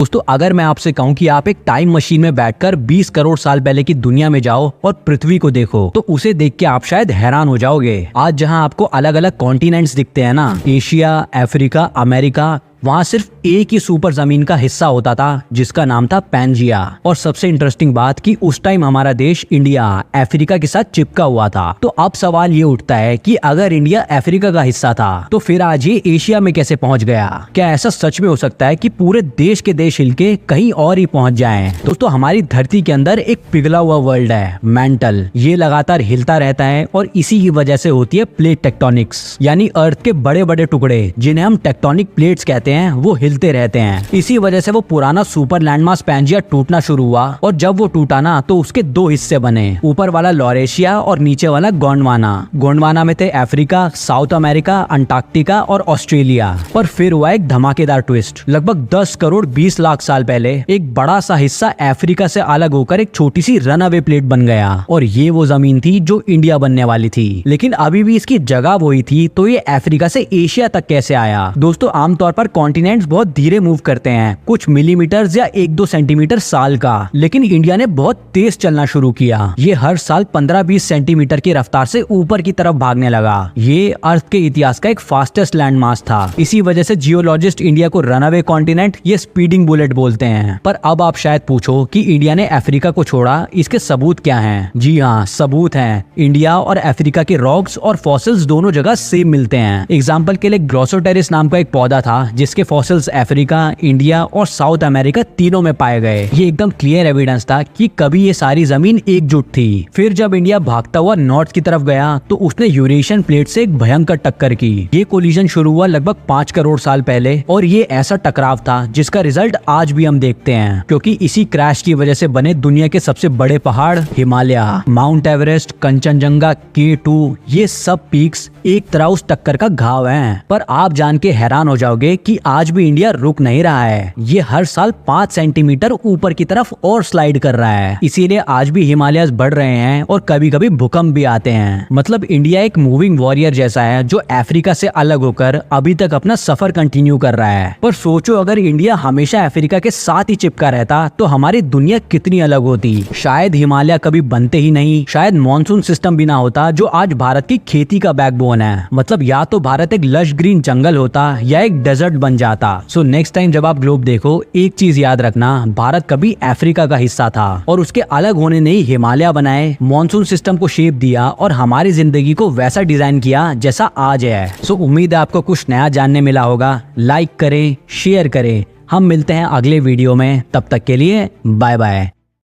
दोस्तों अगर मैं आपसे कहूं कि आप एक टाइम मशीन में बैठकर 20 करोड़ साल पहले की दुनिया में जाओ और पृथ्वी को देखो तो उसे देख के आप शायद हैरान हो जाओगे। आज जहां आपको अलग अलग कॉन्टिनेंट्स दिखते हैं ना, एशिया, अफ्रीका, अमेरिका, वहाँ सिर्फ एक ही सुपर जमीन का हिस्सा होता था जिसका नाम था पैंजिया। और सबसे इंटरेस्टिंग बात कि उस टाइम हमारा देश इंडिया अफ्रीका के साथ चिपका हुआ था। तो अब सवाल ये उठता है कि अगर इंडिया अफ्रीका का हिस्सा था तो फिर आज ये एशिया में कैसे पहुंच गया? क्या ऐसा सच में हो सकता है कि पूरे देश के देश हिलके कहीं और ही पहुंच जाएं? दोस्तों हमारी धरती के अंदर एक पिघला हुआ वर्ल्ड है, मेंटल। ये लगातार हिलता रहता है और इसी की वजह से होती है प्लेट टेक्टोनिक्स, यानी अर्थ के बड़े बड़े टुकड़े जिन्हें हम टेक्टोनिक प्लेट्स कहते हैं वो हिलते रहते हैं। इसी वजह से वो पुराना सुपर लैंडमास पैंजिया टूटना शुरू हुआ और जब वो टूटा ना तो उसके दो हिस्से बने, ऊपर वाला लॉरेशिया और नीचे वाला गोंडवाना। गोंडवाना में थे अफ्रीका, साउथ अमेरिका, अंटार्कटिका और ऑस्ट्रेलिया। पर फिर हुआ एक धमाकेदार ट्विस्ट। लगभग 10 करोड़ 20 लाख साल पहले एक बड़ा सा हिस्सा अफ्रीका से अलग होकर एक छोटी सी रनअवे प्लेट बन गया और ये वो जमीन थी जो इंडिया बनने वाली थी। लेकिन अभी भी इसकी जगह वही थी, तो ये अफ्रीका से एशिया तक कैसे आया? दोस्तों आमतौर पर कॉन्टिनेंट्स बहुत धीरे मूव करते हैं, कुछ मिलीमीटर या 1-2 सेंटीमीटर साल का, लेकिन इंडिया ने बहुत तेज चलना शुरू किया। ये हर साल 15-20 सेंटीमीटर की रफ्तार से ऊपर की तरफ भागने लगा। ये अर्थ के इतिहास का एक फास्टेस्ट लैंड मास था। इसी वजह से जियोलॉजिस्ट इंडिया को रनअवे कॉन्टिनेंट, ये स्पीडिंग बुलेट बोलते हैं। पर अब आप शायद पूछो कि इंडिया ने अफ्रीका को छोड़ा, इसके सबूत क्या हैं? जी हाँ, सबूत हैं। इंडिया और अफ्रीका के रॉक्स और फॉसिल्स दोनों जगह सेम मिलते हैं। एग्जाम्पल के लिए ग्रोसोटेरिस नाम का एक पौधा था जिसके फॉसिल्स अफ्रीका, इंडिया और साउथ अमेरिका तीनों में पाए गए। ये एकदम क्लियर एविडेंस था कि कभी ये सारी जमीन एकजुट थी। फिर जब इंडिया भागता हुआ नॉर्थ की तरफ गया तो उसने यूरेशियन प्लेट से एक भयंकर टक्कर की। ये कोलिजन शुरू हुआ लगभग 5 करोड़ साल पहले और ये ऐसा टकराव था जिसका रिजल्ट आज भी हम देखते हैं, क्योंकि इसी क्रैश की वजह से बने दुनिया के सबसे बड़े पहाड़ Himalaya, mount Everest, Kanchenjunga, K2, ये सब पीक्स एक तरह उस टक्कर का घाव हैं। पर आप जान के हैरान हो जाओगे कि आज भी इंडिया रुक नहीं रहा है। ये हर साल 5 सेंटीमीटर ऊपर की तरफ और स्लाइड कर रहा है। इसीलिए आज भी हिमालयस बढ़ रहे हैं और कभी कभी भूकंप भी आते हैं। मतलब इंडिया एक मूविंग वॉरियर जैसा है जो अफ्रीका से अलग होकर अभी तक अपना सफर कंटिन्यू कर रहा है। पर सोचो अगर इंडिया हमेशा अफ्रीका के साथ ही चिपका रहता तो हमारी दुनिया कितनी अलग होती। शायद हिमालय कभी बनते ही नहीं, शायद मॉनसून सिस्टम भी ना होता जो आज भारत की खेती का बैकबोन है। मतलब या तो भारत एक लश ग्रीन जंगल होता या एक डेजर्ट बन जाता। सो नेक्स्ट टाइम जब आप ग्लोब देखो, एक चीज याद रखना, भारत कभी अफ्रीका का हिस्सा था और उसके अलग होने ने ही हिमालय बनाए, मॉनसून सिस्टम को शेप दिया और हमारी जिंदगी को वैसा डिजाइन किया जैसा आज है। सो उम्मीद है आपको कुछ नया जानने मिला होगा। लाइक करें, शेयर करें। हम मिलते हैं अगले वीडियो में, तब तक के लिए बाय बाय।